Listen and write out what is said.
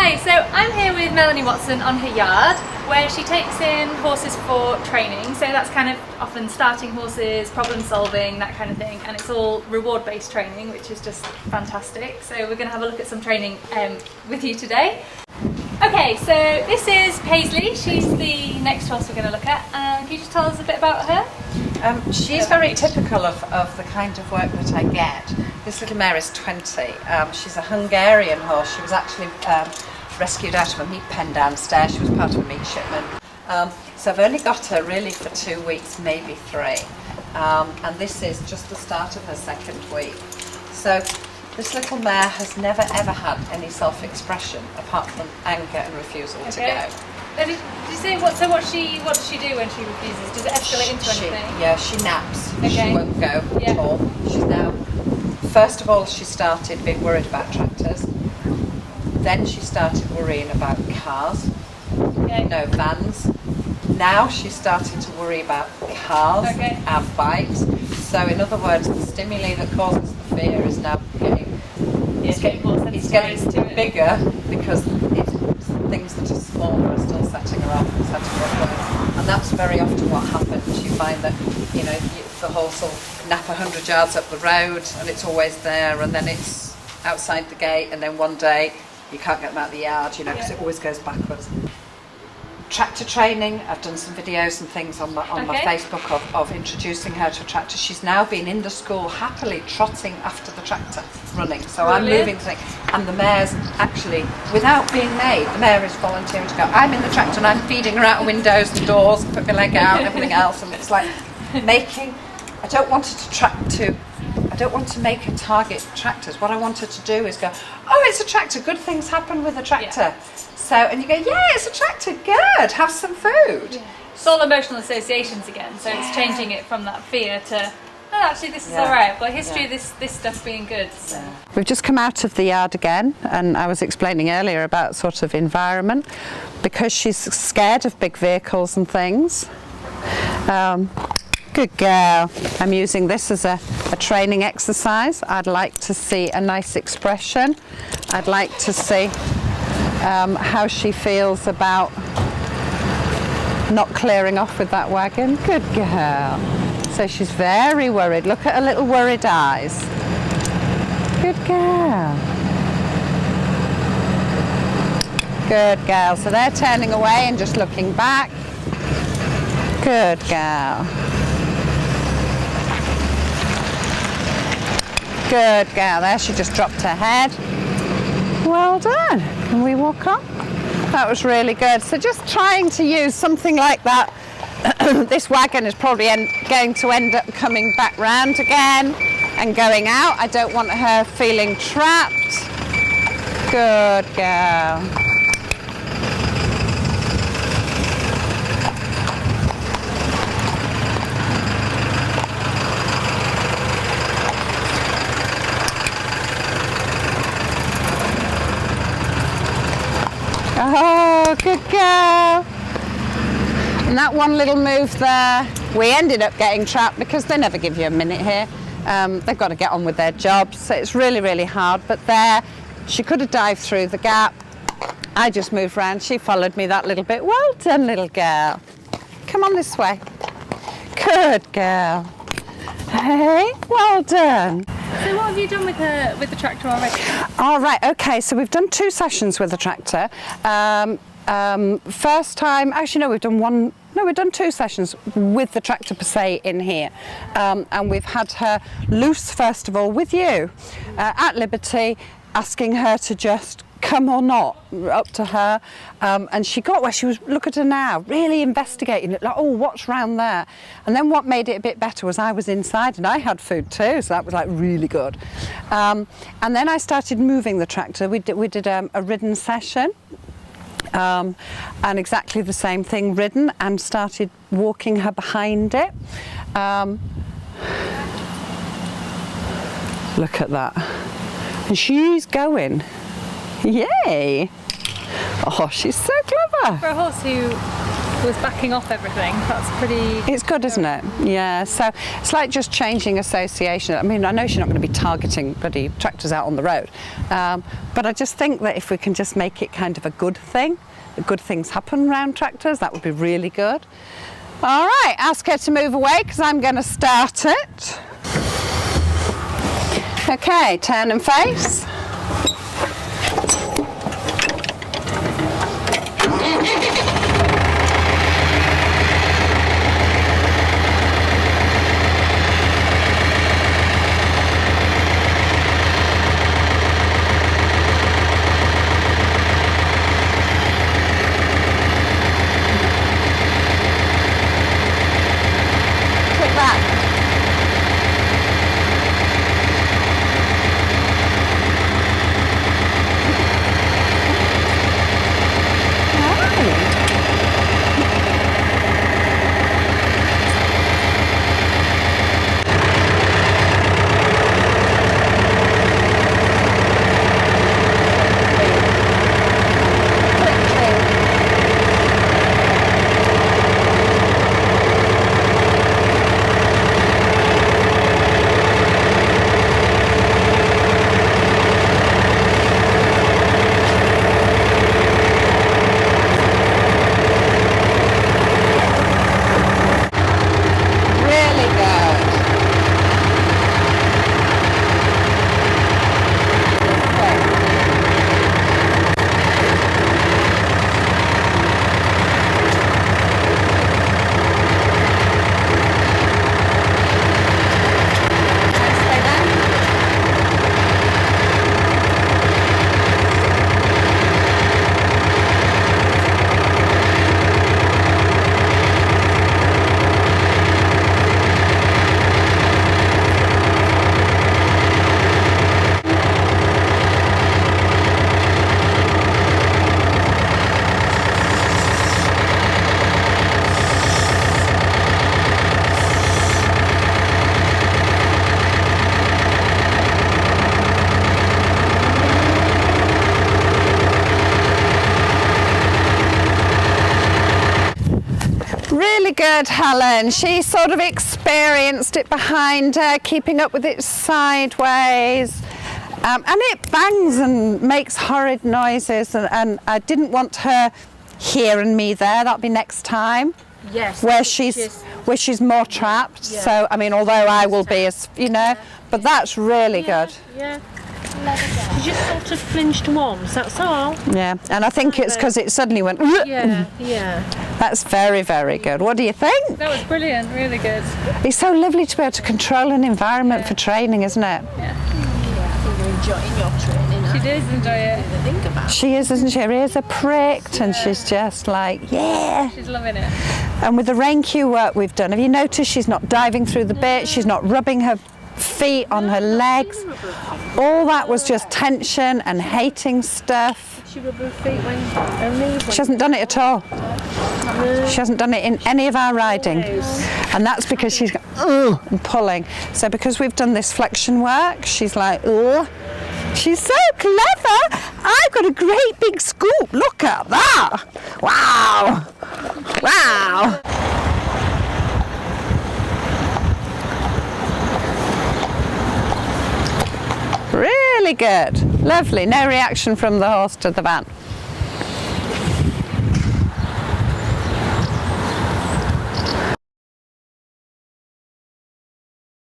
Hi, so I'm here with Melanie Watson on her yard where she takes in horses for training. So that's kind of often starting horses, problem solving, that kind of thing, and it's all reward based training, which is just fantastic. So we're going to have a look at some training with you today. Okay, so this is Paisley. She's the next horse we're going to look at. Can you just tell us a bit about her? She's very typical of the kind of work that I get. This little mare is 20. She's a Hungarian horse. She was actually rescued out of a meat pen downstairs. She was part of a meat shipment. So I've only got her really for 2 weeks, maybe 3. And this is just the start of her 2nd week. So this little mare has never ever had any self-expression apart from anger and refusal to go. Did you say what does she do when she refuses? Does it escalate into anything? Yeah, she naps. Okay. She won't go at all. She's now, first of all, she started being worried about tractors. Then she started worrying about cars, vans. Now she's starting to worry about cars and bikes. So in other words, the stimuli that causes the fear is now getting bigger because it's things that are smaller are still setting her off and setting her off. And that's very often what happens. You find that, the horse will nap 100 yards up the road and it's always there, and then it's outside the gate, and then one day you can't get them out of the yard, because it always goes backwards. Tractor training, I've done some videos and things on my Facebook of introducing her to a tractor. She's now been in the school happily trotting after the tractor, running. So I'm moving things, and the mare's actually, without being made, the mare is volunteering to go. I'm in the tractor and I'm feeding her out windows and doors, and put my leg out and everything else, and it's like making. I don't want to make her target tractors. What I want her to do is go, oh, it's a tractor, good things happen with a tractor. Yeah. So, and you go, yeah, it's a tractor, good, have some food. Yeah. It's all emotional associations again, so it's changing it from that fear to, oh, actually this is all right, I've got a history of this stuff being good. So. Yeah. We've just come out of the yard again, and I was explaining earlier about sort of environment, because she's scared of big vehicles and things. Good girl. I'm using this as a training exercise. I'd like to see a nice expression. I'd like to see how she feels about not clearing off with that wagon. Good girl. So she's very worried. Look at her little worried eyes. Good girl. Good girl. So they're turning away and just looking back. Good girl. Good girl. There, she just dropped her head. Well done. Can we walk up? That was really good. So just trying to use something like that. This wagon is probably going to end up coming back round again and going out. I don't want her feeling trapped. Good girl. Oh, good girl. And that one little move there, we ended up getting trapped because they never give you a minute here. They've got to get on with their jobs, so it's really, really hard. But there, she could have dived through the gap. I just moved round. She followed me that little bit. Well done, little girl. Come on this way. Good girl. Hey, well done. So what have you done with the tractor already? All right, okay, so we've done 2 sessions with the tractor. First time, actually no, we've done 2 sessions with the tractor per se in here. And we've had her loose first of all with you at liberty, asking her to just come or not, up to her, and she got where she was, look at her now, really investigating it, like, oh, what's round there? And then what made it a bit better was I was inside and I had food too, so that was like really good. And then I started moving the tractor. We did a ridden session, and exactly the same thing, ridden, and started walking her behind it. Look at that. And she's going. Yay! Oh, she's so clever. For a horse who was backing off everything. That's pretty... It's good, isn't it? Yeah, so it's like just changing association. I mean, I know she's not going to be targeting bloody tractors out on the road, but I just think that if we can just make it kind of a good thing, that good things happen around tractors, that would be really good. All right, ask her to move away because I'm going to start it. Okay, turn and face. Really good, Helen. She sort of experienced it behind her, keeping up with it sideways. And it bangs and makes horrid noises, and I didn't want her here and me there. That'll be next time. Yes. Where she's more trapped. Yeah. So I mean, although I will be as but that's really good. Yeah. She just sort of flinched once, that's all. Yeah, and I think it's because it suddenly went. Yeah, yeah. That's very, very good. What do you think? That was brilliant, really good. It's so lovely to be able to control an environment for training, isn't it? Yeah. I think you're enjoying your training. She does enjoy it. Think about it. She is, isn't she? Her ears are pricked and she's just like, yeah. She's loving it. And with the rain cue work we've done, have you noticed she's not diving through the bit, she's not rubbing her feet on her legs. All that was just tension and hating stuff. She rubbed her feet when her knees went. She hasn't done it at all. She hasn't done it in any of our riding. And that's because she's and pulling. So because we've done this flexion work, she's like, ugh. She's so clever. I've got a great big scoop. Look at that. Wow. Wow. Really good. Lovely. No reaction from the horse to the van.